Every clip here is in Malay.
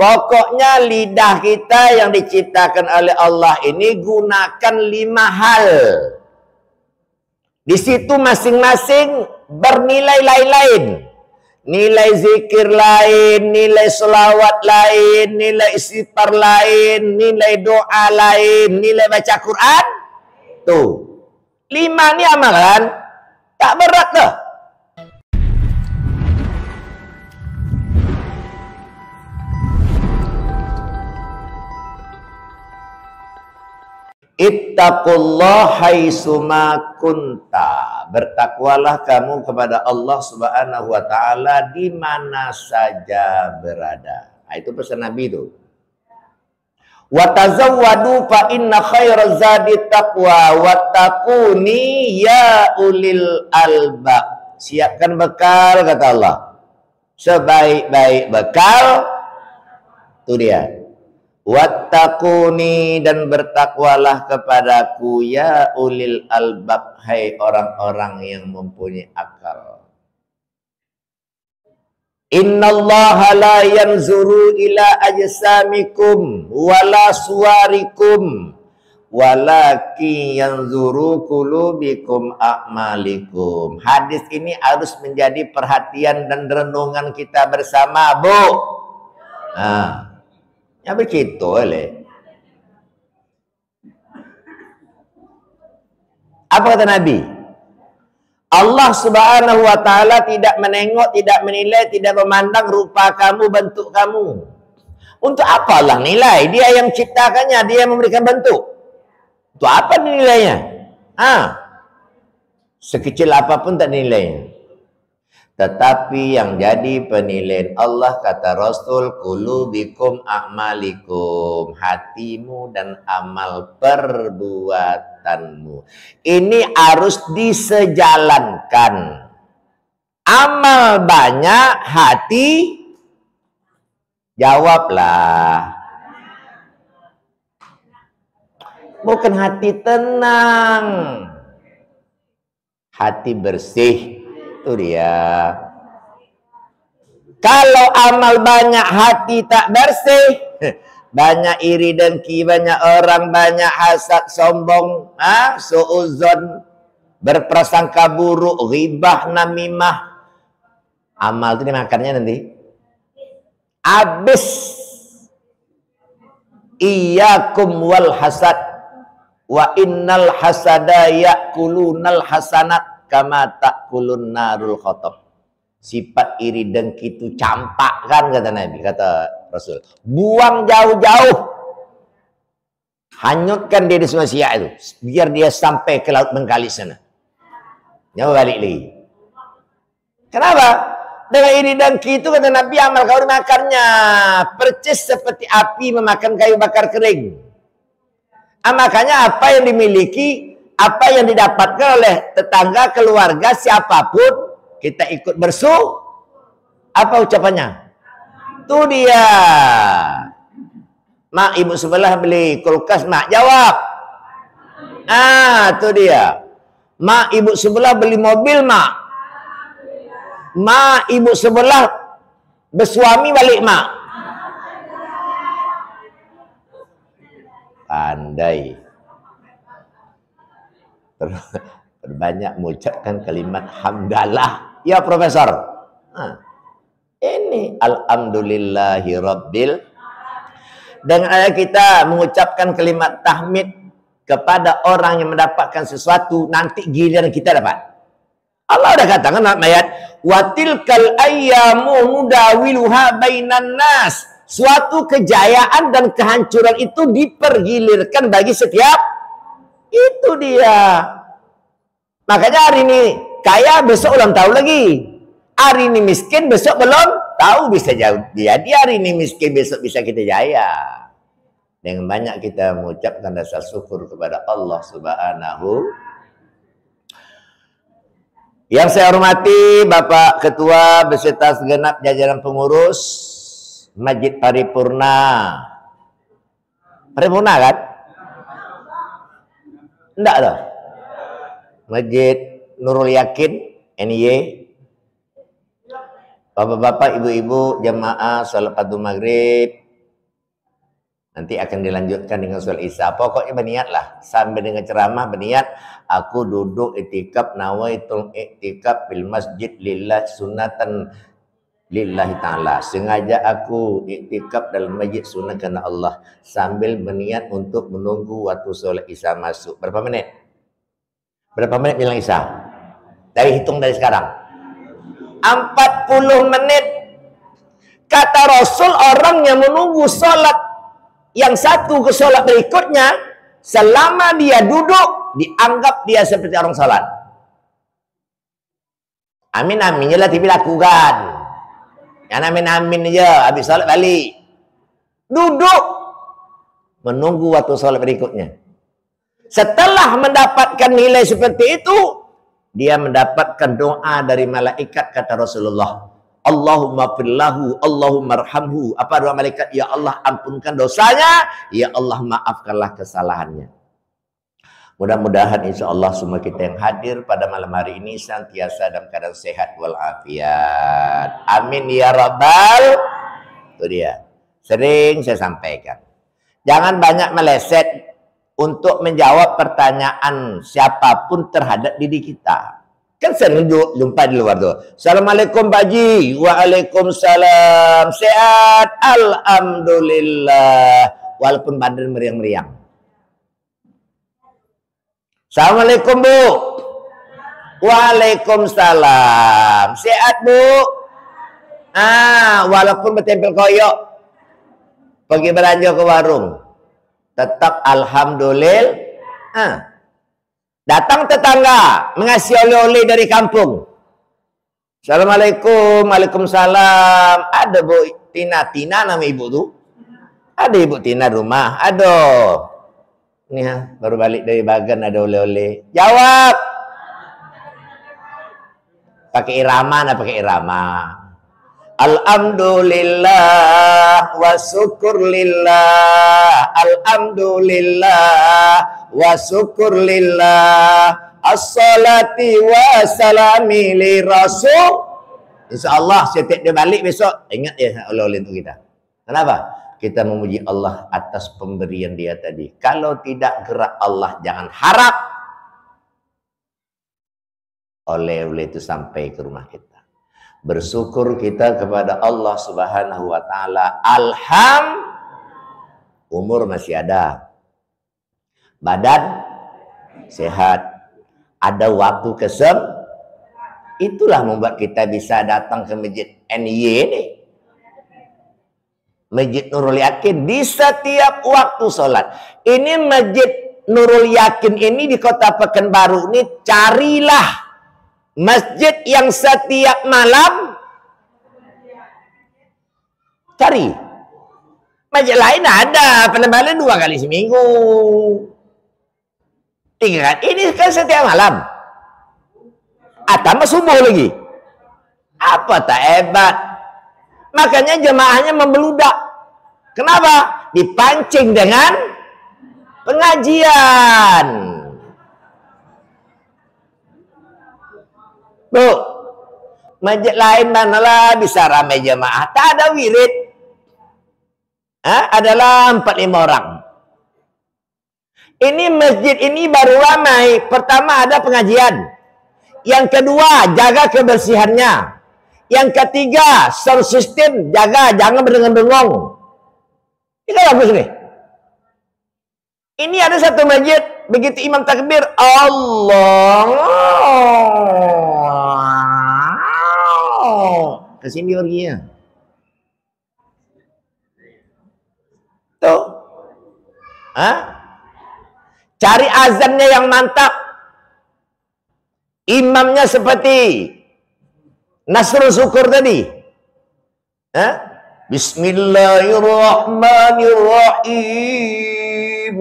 Pokoknya lidah kita yang diciptakan oleh Allah ini gunakan 5 hal. Di situ masing-masing bernilai lain-lain. Nilai zikir lain, nilai selawat lain, nilai istighfar lain, nilai doa lain, nilai baca Quran. Tuh. 5 ni amalan tak berat dah. Ittaqullah haitsuma kunta. Bertakwalah kamu kepada Allah Subhanahu wa taala di mana saja berada. Nah, itu pesan Nabi itu. Wa tazawwadu fa inna khairaz zadi taqwa wattaquni ya ulil albab. Siapkan bekal kata Allah. Sebaik-baik bekal itu dia. Wattaquni, dan bertakwalah kepadaku ya ulil albab, hai orang-orang yang mempunyai akal. Innallaha la yanzuru ila ajsamikum wala suwarikum walakin yanzuru qulubikum a'malikum. Hadis ini harus menjadi perhatian dan renungan kita bersama, Bu. Nah, ya begitu oleh. Apa kata Nabi? Allah Subhanahu wa taala tidak menengok, tidak menilai, tidak memandang rupa kamu, bentuk kamu. Untuk apa Allah nilai? Dia yang ciptakannya, dia yang memberikan bentuk. Untuk apa nilainya? Sekecil apapun tak nilainya. Tetapi yang jadi penilaian Allah, kata Rasul, qulubikum a'malikum, hatimu dan amal perbuatanmu. Ini harus disejalankan. Amal banyak, hati jawablah. Bukan hati tenang, hati bersih. Itu dia. Kalau amal banyak, hati tak bersih, banyak iri dengki, banyak orang, banyak hasad, sombong, suuzon, berprasangka buruk, ghibah, namimah. Amal itu dimakannya nanti habis. Iyyakum wal hasad wa innal hasada ya'kulunal hasanat kama ta'kulun narul khotob. Sifat iri dengki itu campakkan, kata Nabi, kata Rasul. Buang jauh-jauh. Hanyutkan dia di semua siak itu. Biar dia sampai ke laut Bengkalis sana. Jangan balik lagi. Kenapa? Dengan iri dengki itu, kata Nabi, amal kau dimakannya percis seperti api memakan kayu bakar kering. Makanya apa yang dimiliki, apa yang didapatkan oleh tetangga, keluarga, siapapun, kita ikut apa ucapannya? Itu dia. Mak, ibu sebelah beli kulkas, mak jawab. Itu dia. Mak, ibu sebelah beli mobil, mak. Mak, ibu sebelah bersuami, balik, mak. Pandai. Berbanyak mengucapkan kalimat hamdalah. Ya Profesor. Ini alhamdulillahi rabbil. Dengan kita mengucapkan kalimat tahmid kepada orang yang mendapatkan sesuatu, nanti giliran kita dapat. Allah sudah katakan dalam ayat, watilkal ayyamu nudawiluha bainan nas. Suatu kejayaan dan kehancuran itu dipergilirkan bagi setiap. Itu dia. Makanya hari ini kaya, besok ulang tahun lagi. Hari ini miskin, besok belum tahu bisa jauh. Jadi hari ini miskin, besok bisa kita jaya. Dengan banyak kita mengucapkan rasa syukur kepada Allah Subhanahu. Yang saya hormati Bapak Ketua beserta segenap jajaran pengurus Masjid Paripurna. Paripurna kan? Enggak loh. Masjid Nurul Yakin, NY. Bapak-bapak, ibu-ibu, jamaah salat Maghrib Nanti akan dilanjutkan dengan soal Isya. Pokoknya berniatlah. Sambil dengan ceramah berniat. Aku duduk iktikaf, nawaitul iktikaf bil masjid lillah sunatan lillahi ta'ala. Sengaja aku iktikaf dalam masjid sunnah karena Allah. Sambil berniat untuk menunggu waktu solat Isya masuk. Berapa menit? Berapa menit bilang Isya? Dari hitung dari sekarang. 40 menit. Kata Rasul, orang yang menunggu solat yang satu ke solat berikutnya, selama dia duduk, dianggap dia seperti orang solat. Amin-amin je lah TV lakukan. Yang amin-amin je, habis solat balik. Duduk, menunggu waktu solat berikutnya. Setelah mendapatkan nilai seperti itu, dia mendapatkan doa dari malaikat, kata Rasulullah. Allahumma firlahu, Allahumma arhamhu. Apa doa malaikat? Ya Allah ampunkan dosanya, ya Allah maafkanlah kesalahannya. Mudah-mudahan insya Allah semua kita yang hadir pada malam hari ini senantiasa dalam keadaan sehat walafiat. Amin ya rabbal. Itu dia. Sering saya sampaikan. Jangan banyak meleset untuk menjawab pertanyaan siapapun terhadap diri kita. Kan sering jumpa di luar tuh. Assalamualaikum Pak Haji. Waalaikumsalam. Sehat? Alhamdulillah. Walaupun badan meriang-meriang. Assalamualaikum Bu. Waalaikumsalam. Sehat Bu? Walaupun bertempel koyok. Pergi belanja ke warung. Tetap alhamdulillah. Datang tetangga mengasih oleh-oleh dari kampung. Assalamualaikum, waalaikumsalam. Ada Bu Tina, Tina nama ibu tuh. Ada Ibu Tina rumah. Aduh. Ini ya, baru balik dari Bagan ada oleh-oleh. Jawab. Pakai irama, nah pakai irama. Alhamdulillah wa syukurlillah. Alhamdulillah wa syukurlillah. As-salati wa salami li rasul. InsyaAllah setiap dia balik besok, ingat ya oleh-oleh untuk kita. Kenapa? Kita memuji Allah atas pemberian dia tadi. Kalau tidak gerak Allah, jangan harap oleh-oleh itu sampai ke rumah kita. Bersyukur kita kepada Allah Subhanahu wa taala. Umur masih ada. Badan sehat. Ada waktu itulah membuat kita bisa datang ke Masjid NY ini. Masjid Nurul Yakin di setiap waktu sholat. Ini Masjid Nurul Yakin ini di Kota Pekanbaru ini, carilah masjid yang setiap malam cari. Masjid lain ada, penerbangan 2 kali seminggu, 3 kali. Ini kan setiap malam. Tambah subuh lagi. Apa tak hebat? Makanya jemaahnya membeludak. Kenapa? Dipancing dengan pengajian. Bu, masjid lain manalah bisa ramai jemaah. Tak ada wirid. Adalah 4-5 orang. Ini masjid ini baru ramai. Pertama ada pengajian. Yang kedua, jaga kebersihannya. Yang ketiga, sound system jaga, jangan berdengung-dengong. Ini kan bagus nih. Ini ada satu masjid, begitu imam takbir, Allah. Kesini orangnya. Tuh. Cari azannya yang mantap. Imamnya seperti Nasrul Syukur tadi. Bismillahirrahmanirrahim.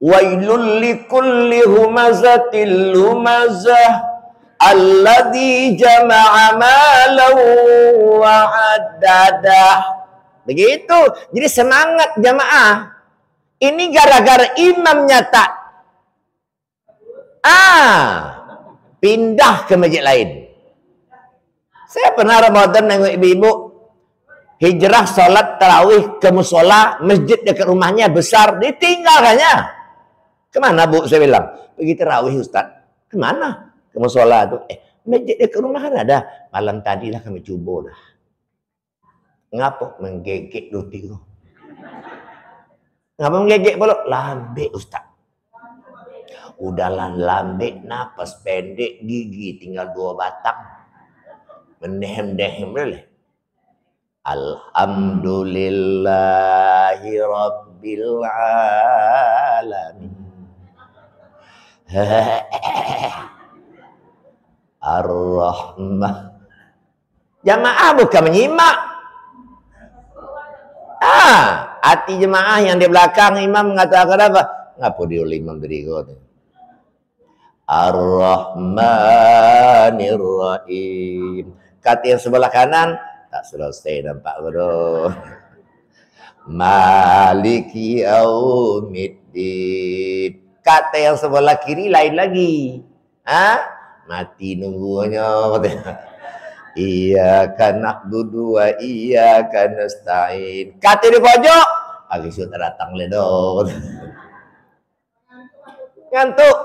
Wailul likulli humazatil lumazah. Alladzi jama'a malan wa addadah. Begitu. Jadi semangat jamaah. Ini gara-gara imamnya tak pindah ke masjid lain. Saya pernah Ramadan nengok ibu-ibu hijrah sholat tarawih ke musola, masjid dekat rumahnya besar, ditinggalkannya. Kemana bu? Saya bilang, pergi tarawih Ustaz. Kemana? Ke musola tuh. Masjid dekat rumah kan ada. Malam tadi lah kami coba dah. Ngapa? Menggegek roti tu. Ngapa menggegek pula? Lambek Ustaz. Udahlah lambek, napas pendek, gigi tinggal 2 batang. Mendehem-dehem boleh. Alhamdulillahi Rabbil Alamin. Ar-Rahmah. Jamaah bukan menyimak. Hati jemaah yang di belakang imam mengatakan apa? Ngapa dia imam tadi kau? Ar-Rahmanir Rahim. Kata yang sebelah kanan tak selesai nampak bro. Maliki yaumiddin. Kata yang sebelah kiri lain lagi. Mati nunggunya. Iyyaka na'budu wa iyyaka nasta'in. Kata di pojok, agak sudah datang ledot. Ngantuk.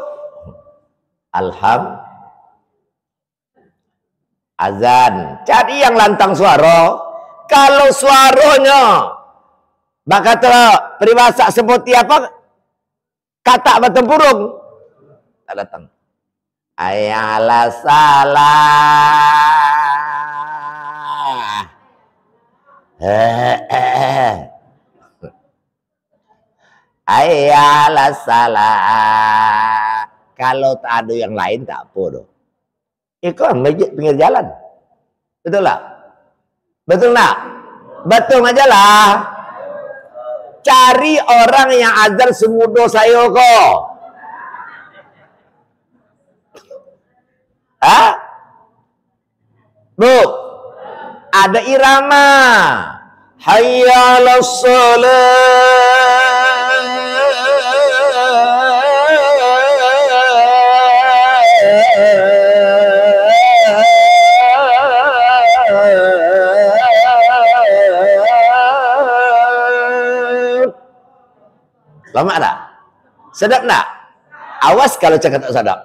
Azan. Cari yang lantang suara. Kalau suaranya bakal peribahasa seperti apa? Kata bertempurung. Tak datang. Ayalah salah. Ayalah salah. Kalau tak ada yang lain tak apa doh. Ikut masjid pinggir jalan. Betul tak? Betul tak? Betul majalah. Cari orang yang azan semudah saya kok. Bu, ada irama. Hayya 'alas shalah. Lama tak? Sedap tak? Awas kalau cakap tak sedap.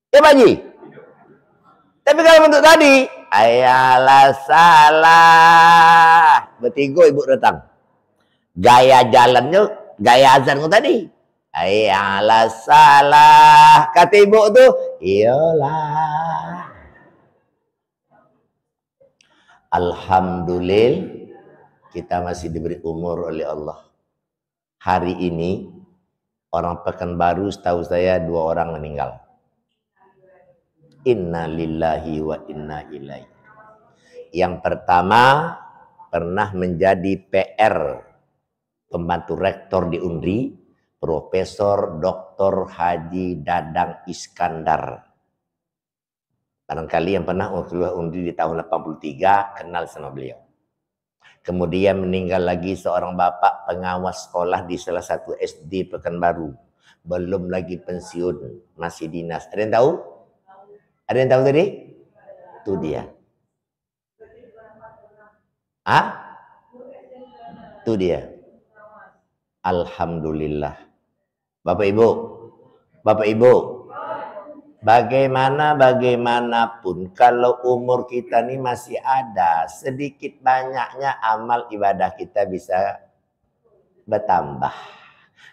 Ya Pak Haji? Tapi kalau bentuk tadi, ayalah salah. Bertiga ibu datang. Gaya jalannya, gaya azan tadi. Ayalah salah. Kata ibu tu, iyalah. Alhamdulillah. Kita masih diberi umur oleh Allah. Hari ini, orang Pekanbaru setahu saya 2 orang meninggal. Inna lillahi wa inna ilaihi. Yang pertama, pernah menjadi PR pembantu rektor di UNRI, Profesor Dr. Haji Dadang Iskandar. Barangkali yang pernah keluar UNRI di tahun 83 kenal sama beliau. Kemudian meninggal lagi seorang bapak pengawas sekolah di salah satu SD Pekanbaru. Belum lagi pensiun, masih dinas. Ada yang tahu? Ada yang tahu tadi? Itu dia. Itu dia. Alhamdulillah. Bapak Ibu, bagaimanapun kalau umur kita ini masih ada, sedikit banyaknya amal ibadah kita bisa bertambah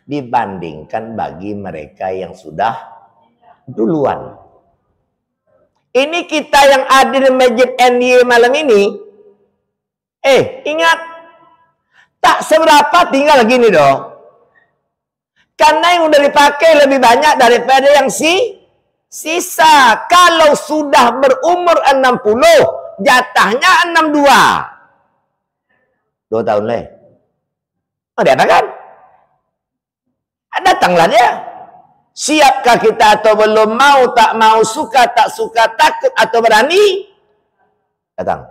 dibandingkan bagi mereka yang sudah duluan. Ini kita yang ada di Masjid NY malam ini, ingat, tak seberapa tinggal gini dong. Karena yang udah dipakai lebih banyak daripada yang sisa. Kalau sudah berumur 60, jatahnya 62. 2 tahun leh. Dia kan? Datanglah dia. Siapkah kita atau belum, mau tak mau, suka tak suka, takut atau berani? Datang.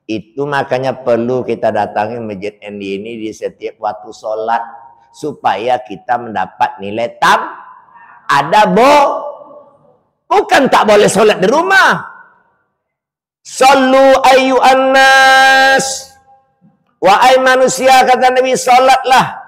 Itu makanya perlu kita datangi Masjid NY ini di setiap waktu sholat. Supaya kita mendapat nilai ada Bukan tak boleh sholat di rumah. Sallu ayyuhan nas. Wahai manusia, kata Nabi, salatlah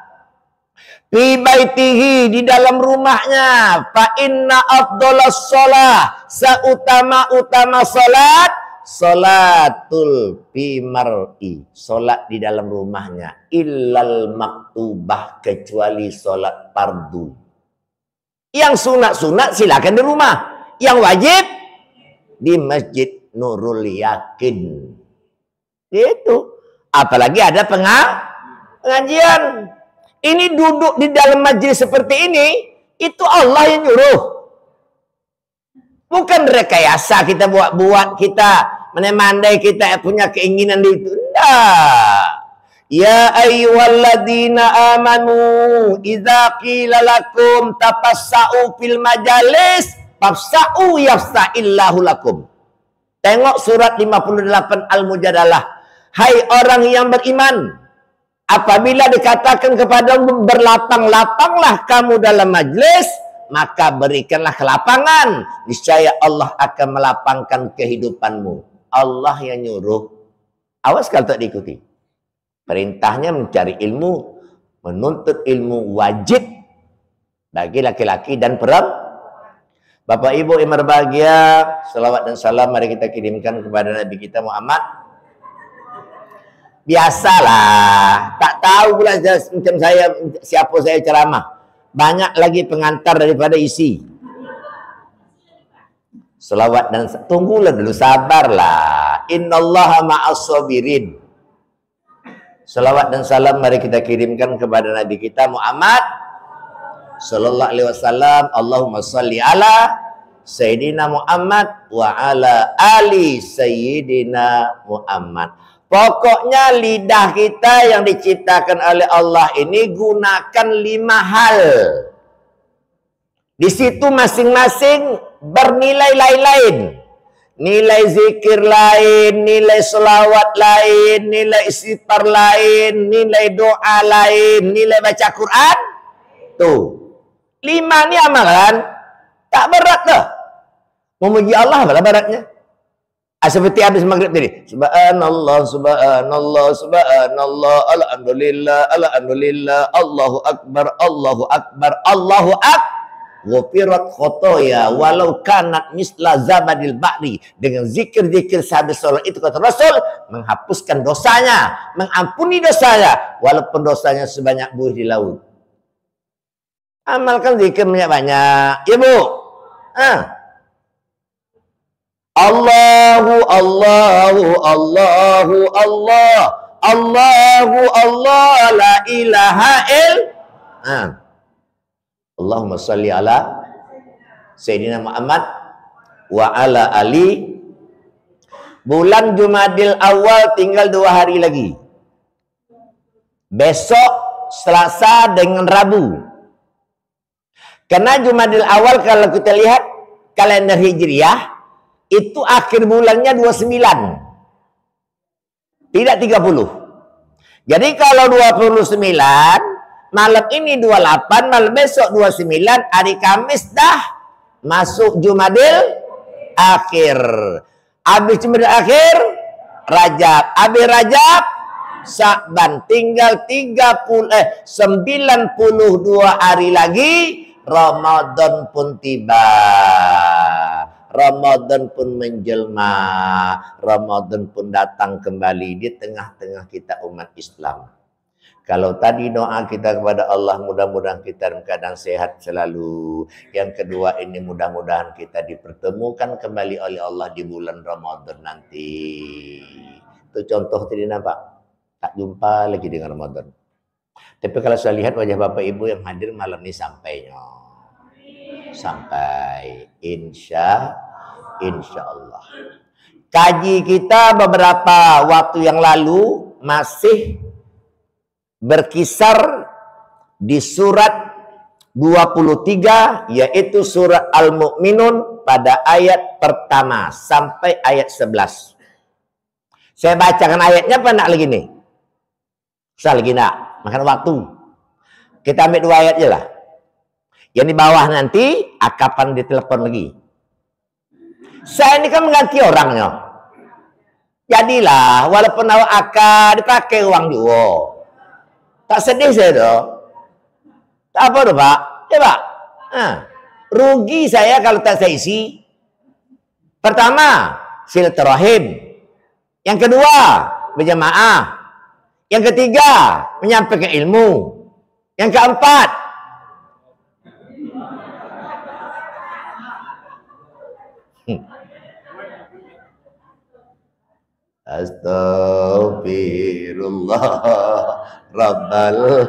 fi baitihi, di dalam rumahnya. Fa inna afdalas shalah, seutama-utama salat, salatul fi mar'i, salat di dalam rumahnya. Illal maktubah, kecuali salat fardu. Yang sunat-sunat silakan di rumah. Yang wajib di Masjid Nurul Yakin. Itu. Apalagi ada pengajian. Ini duduk di dalam majelis seperti ini, itu Allah yang nyuruh. Bukan rekayasa kita buat-buat, kita menemandai, kita punya keinginan itu. Tidak. Ya ayyuhalladzina amanu idza qila lakum tafassa'u fil majalis fafsa'u yafsa'illahu lakum. Tengok surat 58 Al-Mujadalah. Hai orang yang beriman, apabila dikatakan kepadamu berlapang-lapanglah kamu dalam majlis, maka berikanlah kelapangan. Niscaya Allah akan melapangkan kehidupanmu. Allah yang nyuruh. Awas kalau tak diikuti. Perintahnya mencari ilmu, menuntut ilmu wajib bagi laki-laki dan perempuan. Bapak Ibu yang berbahagia, salawat dan salam mari kita kirimkan kepada Nabi kita Muhammad. Biasalah, tak tahu pula macam saya, siapa saya ceramah. Banyak lagi pengantar daripada isi. Selawat dan tunggulah dulu, sabarlah. Innallaha ma'as sabirin. Selawat dan salam mari kita kirimkan kepada Nabi kita Muhammad sallallahu alaihi wasallam. Allahumma shalli ala Sayyidina Muhammad wa ala ali Sayyidina Muhammad. Pokoknya lidah kita yang diciptakan oleh Allah ini gunakan 5 hal. Di situ masing-masing bernilai lain-lain. Nilai zikir lain, nilai selawat lain, nilai istighfar lain, nilai doa lain, nilai baca Quran. Tuh. 5 ni amalan. Tak berat dah. Memuji Allah apa beratnya? Seperti habis maghrib tadi. Subhanallah, subhanallah, subhanallah, alhamdulillah, alhamdulillah, Allahu akbar, Allahu akbar, Allahu akbar. Ghufirat khotoya walau kanat misla zabadil ba'ri. Dengan zikir-zikir sehabis salat itu kata Rasul, menghapuskan dosanya, mengampuni dosanya, walaupun dosanya sebanyak buih di laut. Amalkan zikir banyak-banyak. Ya Bu? Allahu Allahu Allahu Allah Allahu Allah la ilaha illallah. Allahumma shalli ala Sayyidina Muhammad wa ala ali. Bulan Jumadil Awal tinggal 2 hari lagi. Besok Selasa dengan Rabu. Karena Jumadil Awal kalau kita lihat kalender Hijriah itu akhir bulannya 29. Tidak 30. Jadi kalau 29, malam ini 28, malam besok 29, hari Kamis dah masuk Jumadil Akhir. Habis Jumadil Akhir, Rajab. Habis Rajab, Sya'ban. Tinggal 92 hari lagi, Ramadan pun tiba. Ramadan pun menjelma, Ramadan pun datang kembali di tengah-tengah kita umat Islam. Kalau tadi doa kita kepada Allah, mudah-mudahan kita dalam keadaan sehat selalu. Yang kedua ini mudah-mudahan kita dipertemukan kembali oleh Allah di bulan Ramadan nanti. Itu contoh tadi nampak, tak jumpa lagi dengan Ramadan. Tapi kalau saya lihat wajah Bapak Ibu yang hadir malam ini sampainya. Sampai insya Allah. Kaji kita beberapa waktu yang lalu masih berkisar di surat 23, yaitu surat Al-Mu'minun pada ayat pertama sampai ayat 11. Saya bacakan ayatnya apa enggak lagi nih? Susah lagi enggak? Makan waktu. Kita ambil 2 ayat aja lah. Yang di bawah nanti, kapan ditelepon lagi. Saya ini kan mengganti orangnya. Jadilah, walaupun awak akan dipakai uang juga. Tak sedih saya tu. Tak apa tu Pak. Ya Pak. Rugi saya kalau tak saya isi. Pertama, silaturahim. Yang kedua, berjamaah. Yang ketiga, menyampaikan ilmu. Yang keempat, Astaghfirullah Rabbal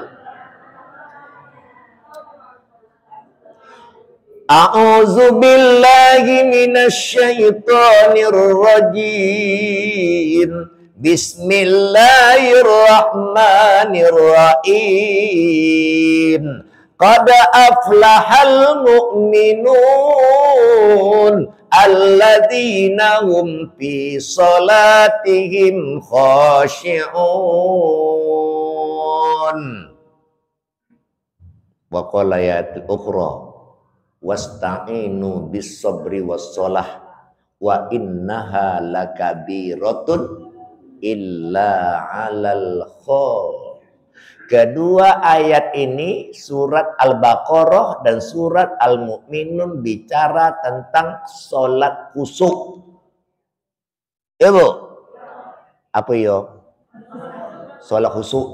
A'udzu billahi minasyaitonir rajim. Bismillahirrahmanirrahim. Qad aflahal mu'minun alladzina hum fi salatihim khashi'un. Wa qala ayatul ukhra wasta'inu bis sabri was shalah wa innaha lakabiratun illa 'alal khaw. Kedua ayat ini surat Al-Baqarah dan surat Al-Mu'minun bicara tentang salat khusyuk. Ya Bu? Apa yo? Salat khusyuk.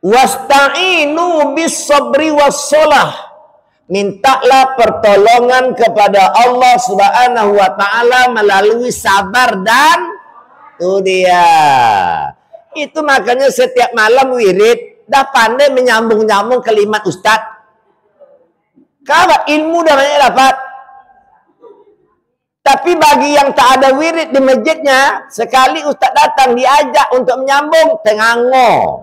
Wasta'inu bis sabri was shalah. Mintalah pertolongan kepada Allah Subhanahu wa taala melalui sabar dan itu dia. Itu makanya setiap malam wirid dah pandai menyambung-nyambung kalimat ustaz. Kalau ilmu dah banyak dapat. Tapi bagi yang tak ada wirid di masjidnya, sekali ustaz datang diajak untuk menyambung tengango.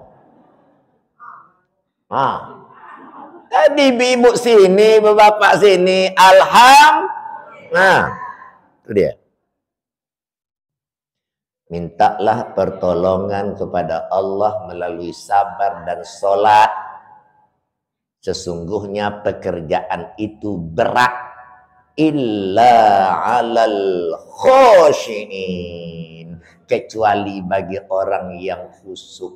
Tadi ibu sini, bapak sini, itu dia. Mintalah pertolongan kepada Allah melalui sabar dan sholat. Sesungguhnya pekerjaan itu berat. Illa 'alal khashi'in. Kecuali bagi orang yang khusyuk.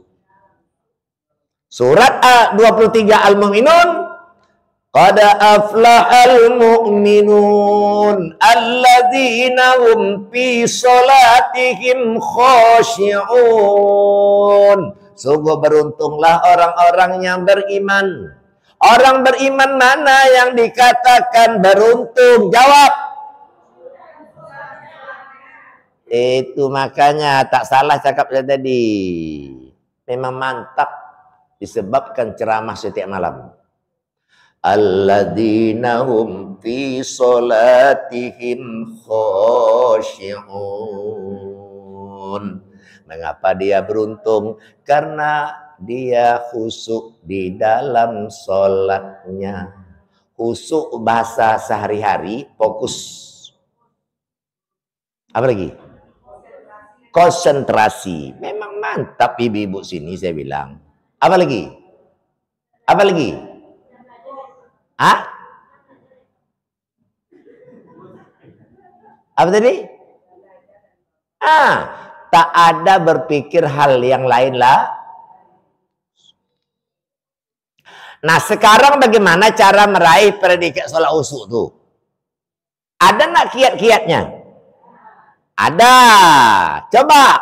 Surat 23 Al-Mu'minun. Qad aflahal mu'minun alladzina hum fi salatihim khashi'un. Sungguh beruntunglah orang-orang yang beriman. Orang beriman mana yang dikatakan beruntung? Jawab. Itu makanya tak salah cakap saya tadi. Memang mantap. Disebabkan ceramah setiap malam. Alladzina hum fi salatihim khashi'un. Mengapa dia beruntung? Karena dia khusyuk di dalam salatnya. Khusyuk bahasa sehari-hari, fokus. Apa lagi? Konsentrasi. Memang mantap ibu-ibu sini saya bilang. Apa lagi? Apa lagi? Apa tadi? Tak ada berpikir hal yang lain lah. Nah sekarang bagaimana cara meraih predikat sholat khusyuk tuh? Ada nak kiat-kiatnya? Ada. Coba.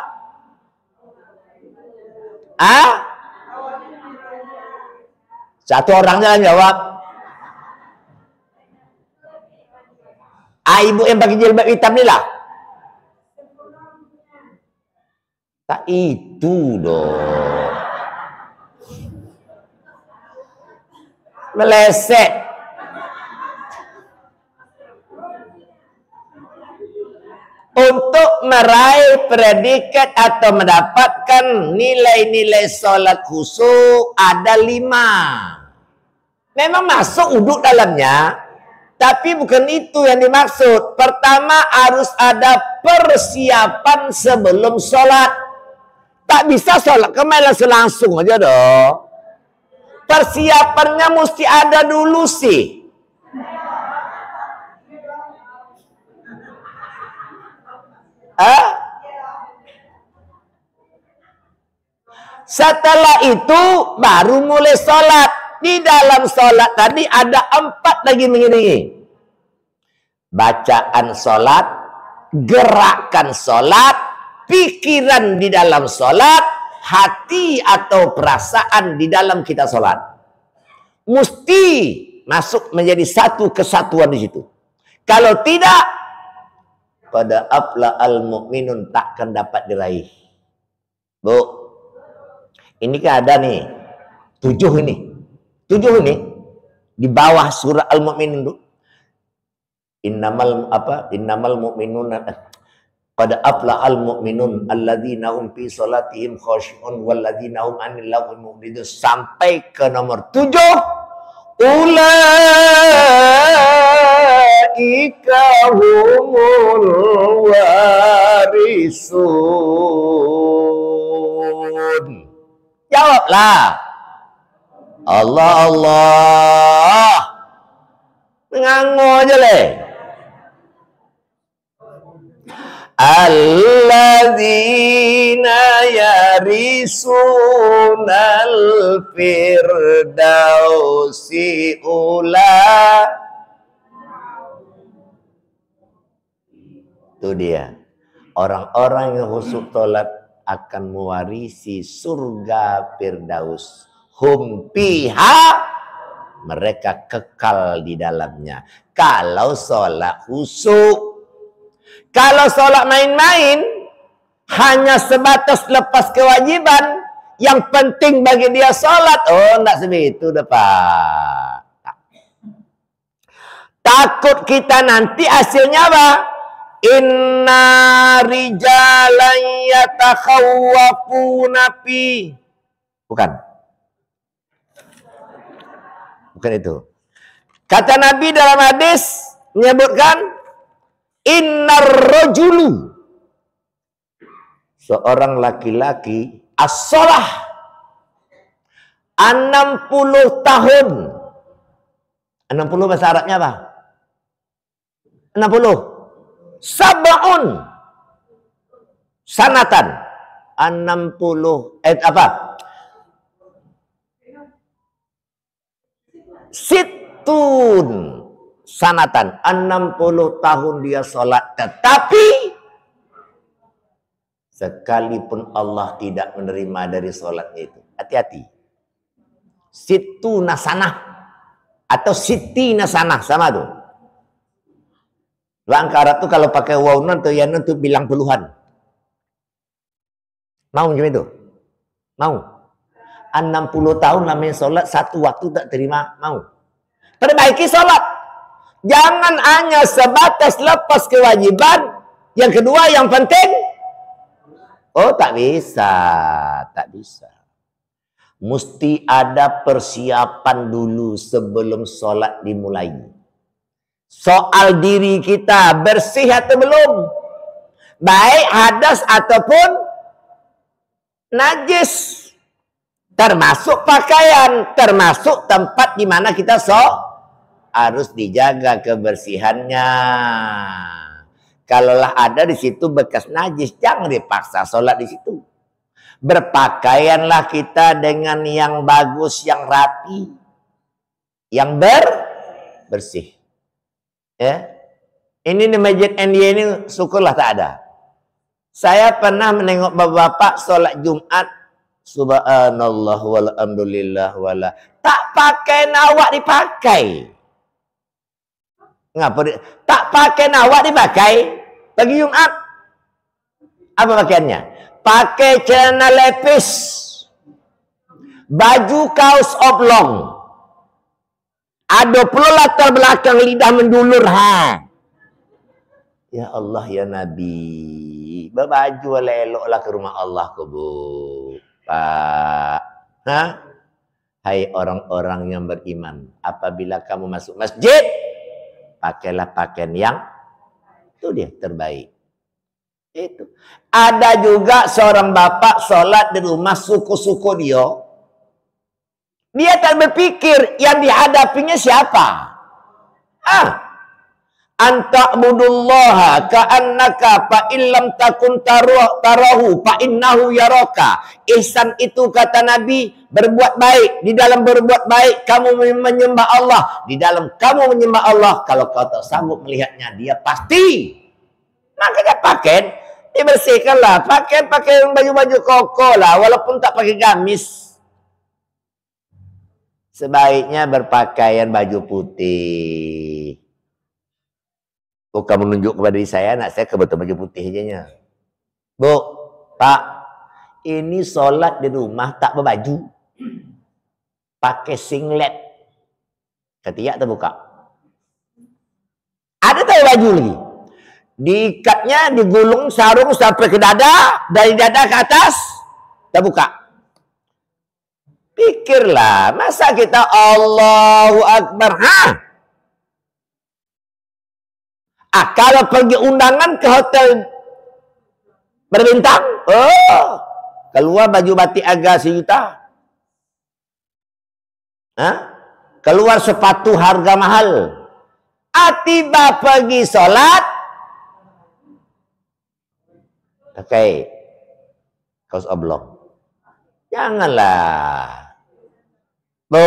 Satu orang jangan jawab. Ibu yang pakai jilbab hitam ni lah. Tak itu dong. Meleset. Untuk meraih predikat atau mendapatkan nilai-nilai sholat khusyuk ada 5. Memang masuk uduk dalamnya, tapi bukan itu yang dimaksud. Pertama harus ada persiapan sebelum sholat. Tak bisa sholat kemana langsung aja dong. Persiapannya mesti ada dulu sih. Setelah itu baru mulai sholat. Di dalam sholat tadi ada 4 lagi mengiringi. Bacaan sholat, gerakan sholat, pikiran di dalam sholat, hati atau perasaan di dalam kita sholat. Mesti masuk menjadi satu kesatuan di situ. Kalau tidak, pada afla al-mu'minun takkan dapat diraih. Bu, ini kan ada nih 7 ini. 7 ini di bawah surah Al-Mu'minun itu. Innamal mu'minuna qad aflahal mu'minun alladzina hum fi salatihim khashi'un walladzina hum 'anil lagwi mu'ridun sampai ke nomor 7. Ulaika humul warisun. Jawablah. Allah Allah. Nganggo aja le. Alladzina yarisunal firdausi ula. Itu dia. Orang-orang yang khusyuk salat akan mewarisi surga Firdaus. Hum fiha, mereka kekal di dalamnya. Kalau sholat khusyuk. Kalau sholat main-main, hanya sebatas lepas kewajiban, yang penting bagi dia sholat. Oh, enggak sebegitu dapat. Takut kita nanti hasilnya apa? Inna rijalan yatakhawwafuna fi. Bukan. Bukan itu. Kata Nabi dalam hadis menyebutkan innar rajulu, seorang laki-laki as-shalah 60 tahun. 60 bahasa Arabnya apa? 60. Sab'un sanatan. 60 apa? Situn sanatan. 60 tahun dia sholat. Tetapi sekalipun Allah tidak menerima dari sholatnya itu. Hati-hati. Situ nasanah atau siti nasanah sama tuh. Angka Arab tuh kalau pakai wawun atau yanun tuh bilang puluhan. Mau macam itu? Mau? 60 tahun namanya sholat, satu waktu tak terima, mau? Perbaiki sholat. Jangan hanya sebatas lepas kewajiban. Yang kedua yang penting. Oh tak bisa. Tak bisa. Mesti ada persiapan dulu sebelum sholat dimulai. Soal diri kita bersih atau belum. Baik hadas ataupun najis. Termasuk pakaian, termasuk tempat di mana kita harus dijaga kebersihannya. Kalaulah ada di situ bekas najis, jangan dipaksa sholat di situ. Berpakaianlah kita dengan yang bagus, yang rapi, yang bersih. Ya, ini di Masjid NY ini syukurlah tak ada. Saya pernah menengok bapak-bapak sholat Jumat. Subhanallah walhamdulillah wala. Tak pakai nawak dipakai. Ngapa tak pakai nawak dipakai? Pagi Jumat. Apa pakaiannya? Pakai celana lepis. Baju kaos oblong. Ada pula latar belakang lidah mendulur. Ya Allah ya Nabi. Berbaju eloklah ke rumah Allah ke bu. Pak, hai orang-orang yang beriman, apabila kamu masuk masjid, pakailah pakaian yang itu dia terbaik. Itu. Ada juga seorang bapak sholat di rumah suku-suku dia. Dia tak berpikir yang dihadapinya siapa. anta'budullaha ka'annaka fa illam takun tarahu fa innahu yaraka. Ihsan itu kata Nabi, berbuat baik. Di dalam berbuat baik kamu menyembah Allah. Di dalam kamu menyembah Allah, kalau kau tak sanggup melihatnya, dia pasti. Makanya pakaian dibersihkanlah. Pakai baju-baju koko lah, walaupun tak pakai gamis. Sebaiknya berpakaian baju putih. Bukan menunjuk kepada diri saya, anak saya kebetulan baju putih aja. Bu, Pak, ini sholat di rumah tak berbaju. Pakai singlet. Ketiak terbuka. Ada tak baju lagi? Diikatnya, digulung sarung sampai ke dada, dari dada ke atas, terbuka. Pikirlah, masa kita Allahu Akbar, kalau pergi undangan ke hotel berbintang, keluar baju batik harga sejuta. Keluar sepatu harga mahal. Tiba pergi sholat, pakai kaos oblong. Janganlah. Bu,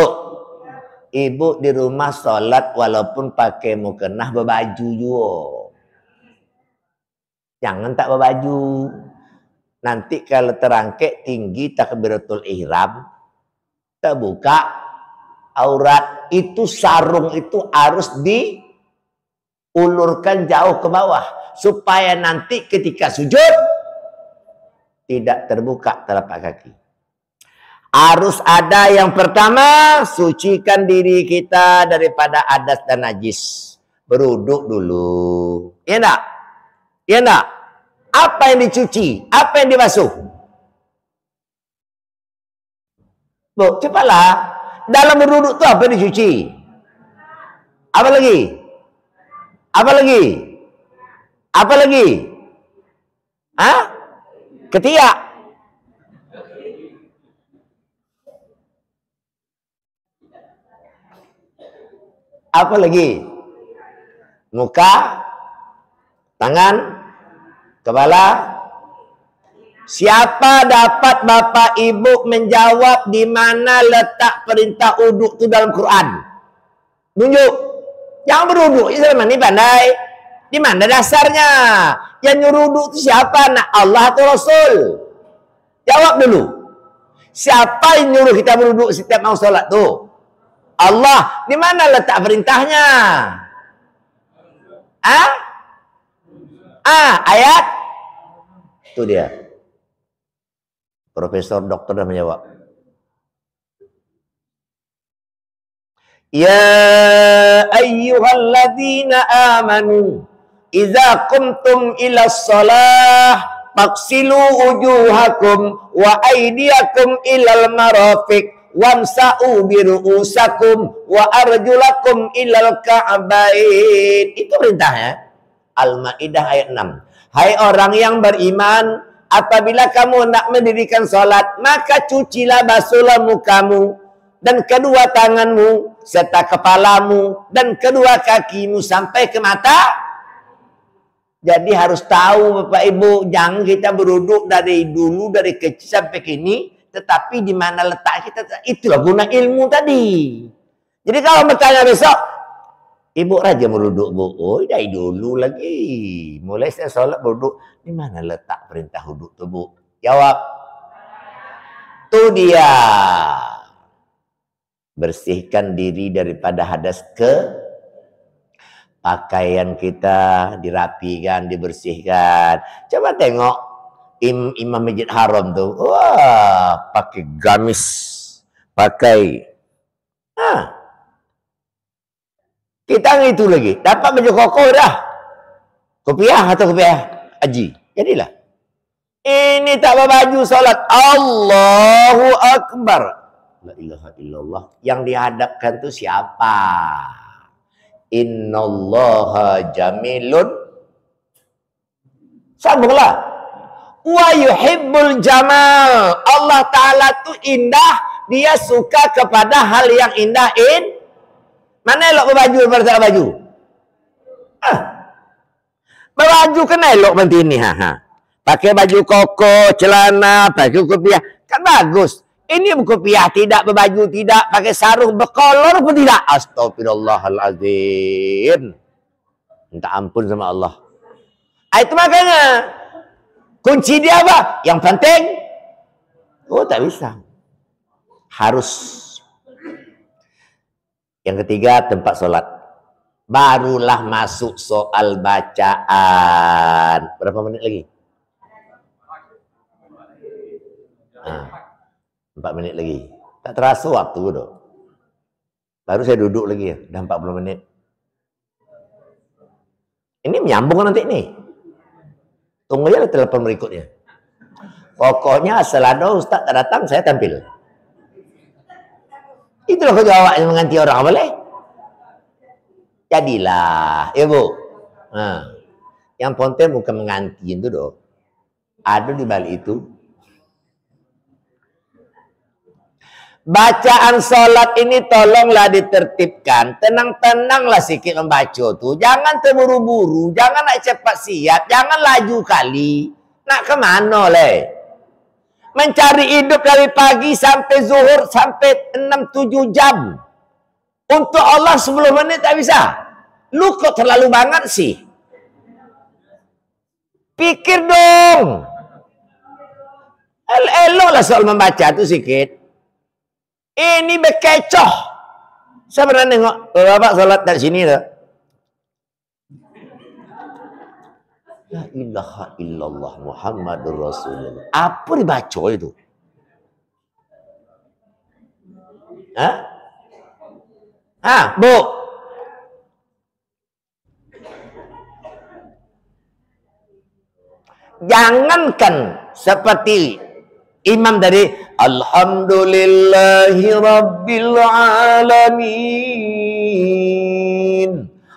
ibu di rumah sholat walaupun pakai mukena berbaju juga. Jangan tak berbaju. Nanti kalau terangkek tinggi takbiratul ihram, terbuka aurat, itu sarung itu harus diulurkan jauh ke bawah. Supaya nanti ketika sujud, tidak terbuka telapak kaki. Harus ada yang pertama, sucikan diri kita daripada hadas dan najis. Beruduk dulu. Ya enggak? Ya enggak? Apa yang dicuci? Apa yang dibasuh? Bu, cepatlah. Dalam beruduk itu apa yang dicuci? Apa lagi? Apa lagi? Apa lagi? Ketiak. Apa lagi? Muka, tangan, kepala. Siapa dapat Bapak Ibu menjawab di mana letak perintah uduk itu dalam Quran? Tunjuk. Jangan beruduk. Islam ini pandai. Di mana dasarnya? Yang nyuruh uduk itu siapa? Allah atau Rasul? Jawab dulu. Siapa yang nyuruh kita beruduk setiap mau sholat tuh? Allah. Di mana letak perintahnya? Ayat. Itu dia. Profesor doktor dah menjawab. Ya ayyuhalladzina amanu idza qumtum ila shalah faqsilu wujuhakum wa aydiyakum ilal marafiq wamsa'u biru'usakum wa arjulakum ilal ka'bain. Itu perintahnya. Al-Maidah ayat 6. Hai orang yang beriman, apabila kamu nak mendirikan salat, maka cucilah, basuhlah mukamu dan kedua tanganmu serta kepalamu dan kedua kakimu sampai ke mata. Jadi harus tahu Bapak Ibu, jangan kita beruduk dari dulu, dari kecil sampai kini, tetapi di mana letak kita, itulah guna ilmu tadi. Jadi kalau bertanya besok, Ibu rajin beruduk, Bu. Oh, dari dulu lagi. Mulai saya sholat beruduk, di mana letak perintah uduk tuh, Bu? Jawab. Itu dia. Bersihkan diri daripada hadas ke pakaian kita, dirapikan, dibersihkan. Coba tengok imam Masjid Haram tuh. Wah, pakai gamis, pakai kita gitu lagi. Dapat baju koko dah. Kopiah atau kopiah haji. Jadilah. Ini tak berbaju salat. Allahu Akbar. La ilaha illallah. Yang dihadapkan tuh siapa? Innallaha jamilun. Sambunglah. Wa yuhibbul jamal. Allah Ta'ala tuh indah. Dia suka kepada hal yang indah. Mana elok berbaju daripada tak baju? Baju kena elok nanti ini. Pakai baju koko, celana, pakai kopiah. Kan bagus. Ini kopiah tidak, berbaju tidak, pakai sarung, berkolor pun tidak. Astagfirullahaladzim. Minta ampun sama Allah. Itu makanya. Kunci dia apa? Yang penting. Oh, tak bisa. Harus. Yang ketiga, tempat sholat. Barulah masuk soal bacaan. Berapa menit lagi? 4 menit lagi. Tak terasa waktu tu. Baru saya duduk lagi ya. Dah 40 menit. Ini menyambung nanti nih. Tunggu aja telepon berikutnya. Pokoknya asal ada ustaz tak datang, saya tampil. Itulah kejawab yang mengganti orang, boleh? Jadilah, ya bu. Yang penting bukan mengganti itu doh. Ada di balik itu. Bacaan sholat ini tolonglah ditertibkan. Tenang-tenanglah sikit membaca tuh. Jangan terburu-buru. Jangan nak cepat siap. Jangan laju kali. Nak kemana leh? Mencari hidup dari pagi sampai zuhur. Sampai 6-7 jam. Untuk Allah 10 menit tak bisa. Lu kok terlalu banget sih? Pikir dong. Eloklah soal membaca tuh sikit. Ini bekecoh. Saya pernah nengok bapak salat dari sini tuh. La ilaha illallah Muhammadur Rasulullah. Apa dibaca itu? Bu. Jangankan seperti imam dari Alhamdulillahi Rabbil Alamin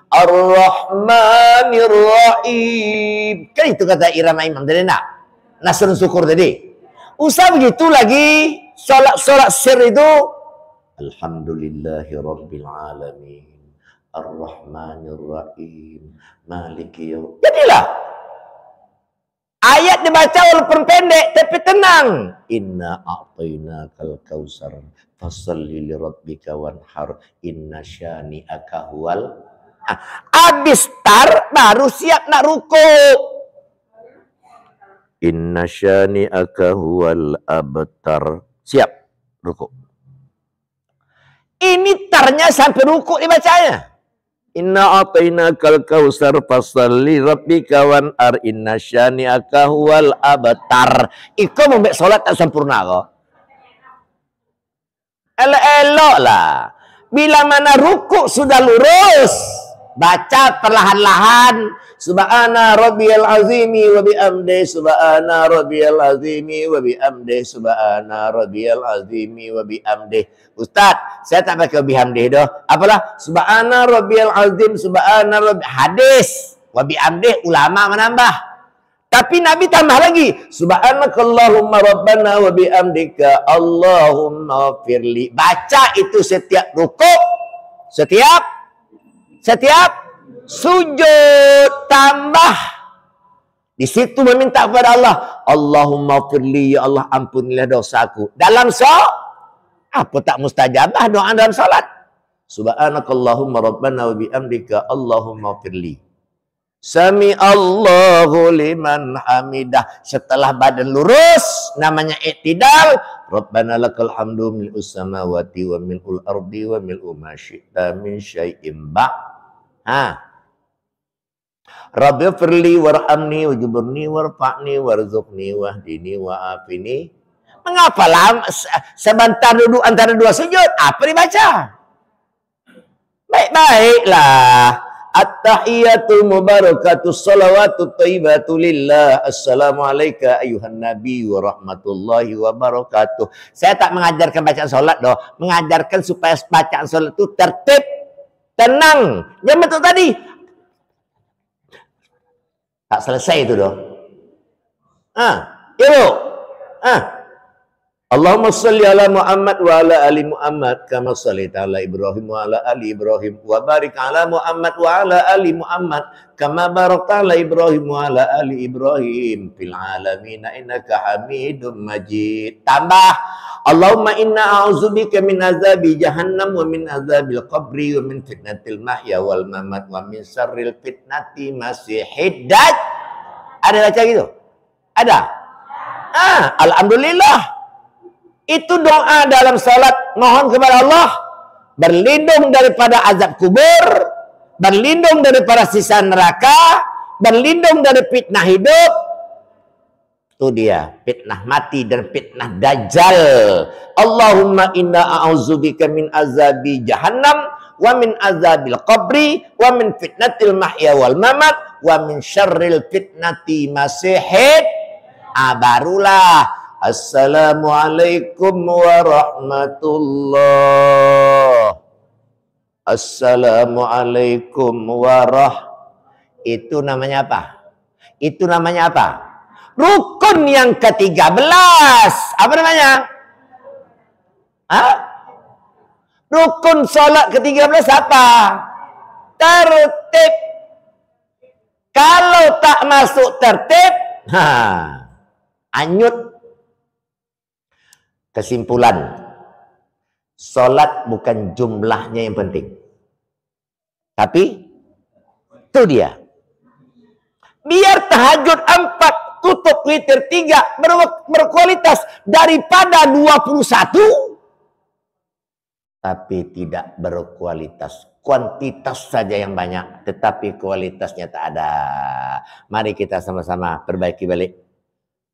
Ar-Rahmanir Rahim. Kan itu kata irama imam tadi nak. Nasrun syukur tadi. Usah begitu lagi. Solat sir itu Alhamdulillahi Rabbil Alamin Ar-Rahmanir Rahim Maliki Yaum. Jadilah ayat dibaca walaupun pendek tapi tenang. Inna a'tainakal kausar fasholli li rabbika wanhar inna syani'aka huwal. Habis tar baru siap nak ruku. Inna syani'aka huwal abtar. Siap ruku. Ini tarnya sampai ruku dibacanya. Inna a'tainakal kausar fasholli rabbika wanhar inna syani'aka huwal abtar. Iko membek solat tak sempurna kok. Elok lah. Bila mana ruku sudah lurus, baca perlahan-lahan. Subhana rabbiyal azimi wa bihamdi subhana rabbiyal azimi wa bihamdi subhana rabbiyal azimi wa bihamdi. Ustaz, saya tak pakai bihamdi doh. Apalah subhana rabbiyal azim subhana rabbi hadis wa bihamdi ulama menambah. Tapi Nabi tambah lagi subhanakallahumma rabbana wa bihamdika Allahumma firli. Baca itu setiap rukuk, setiap sujud, tambah. Di situ meminta kepada Allah, Allahumma firli, ya Allah ampunilah dosaku. Dalam apa tak mustajabah doa dalam salat? Subhanakallahumma rabbana wa bihamdika Allahumma firli. Sami Allahu liman hamidah. Setelah badan lurus, namanya i'tidal. Rabbana lakal hamdu mil'us samawati wa mil'ul ardi wa mil'u ma syi'ta min syai'im Rabbi firli warhamni wajburni warfa'ni warzuqni wahdini wa'afini. Mengapa lama sebentar duduk antara dua sujud? Apa dibaca? Baik-baiklah. At-tahiyatu mubarakatus salawatu thayyibatu lillah. Assalamualaikum ayuhan nabi wa rahmatullahi wa barakatuh. Saya tak mengajarkan bacaan solat doh, mengajarkan supaya bacaan solat itu tertib, tenang. Yang betul tadi. Tak selesai itu doh. Allahumma salli ala Muhammad wa ala ali Muhammad kama shallaita ala Ibrahim wa ala ali Ibrahim wa barik ala Muhammad wa ala ali Muhammad kama barakta ala Ibrahim wa ala ali Ibrahim fil alamin innaka Hamidum Majid. Tambah Allahumma inna a'udzubika min azabi jahannam wa min azabil qabri wa min fitnatil mahya wal mamat wa min syarril fitnati masihid daj. Ada baca gitu? Ada? Alhamdulillah. Itu doa dalam salat, mohon kepada Allah berlindung daripada azab kubur, berlindung daripada sisa neraka, berlindung dari fitnah hidup. Itu dia, fitnah mati dan fitnah dajjal. Allahumma inna a'udzubika min azabi jahannam wa min azabil qabri wa min fitnatil mahya wal mamat wa min syarril fitnati masihid. Barulah Assalamualaikum warahmatullah. Assalamualaikum Itu namanya apa? Itu namanya apa? Rukun yang ke-13. Apa namanya? Rukun sholat ke-13 apa? Tertib. Kalau tak masuk tertib, anyut. Kesimpulan, sholat bukan jumlahnya yang penting, tapi itu dia. Biar tahajud 4, tutup witir 3 berkualitas daripada 21, tapi tidak berkualitas. Kuantitas saja yang banyak, tetapi kualitasnya tak ada. Mari kita sama-sama perbaiki balik.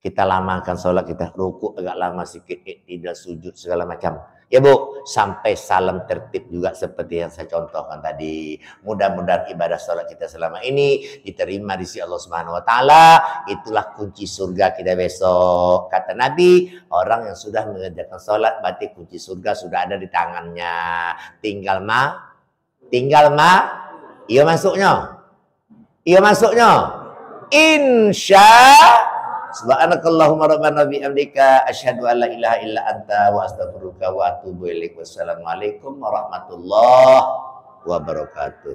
Kita lamakan sholat, kita ruku agak lama sedikit, tidak sujud segala macam. Ya Bu, sampai salam tertib juga seperti yang saya contohkan tadi. Mudah-mudahan ibadah sholat kita selama ini diterima di sisi Allah Subhanahu Wa Taala. Itulah kunci surga kita besok. Kata Nabi, orang yang sudah mengerjakan sholat berarti kunci surga sudah ada di tangannya. Tinggal iya masuknya. Insya Subhanakallahumma rabbana bihamdika asyhadu an la ilaha illa anta wa astaghfiruka wa atubu ilaik. Wassalamualaikum warahmatullahi wabarakatuh.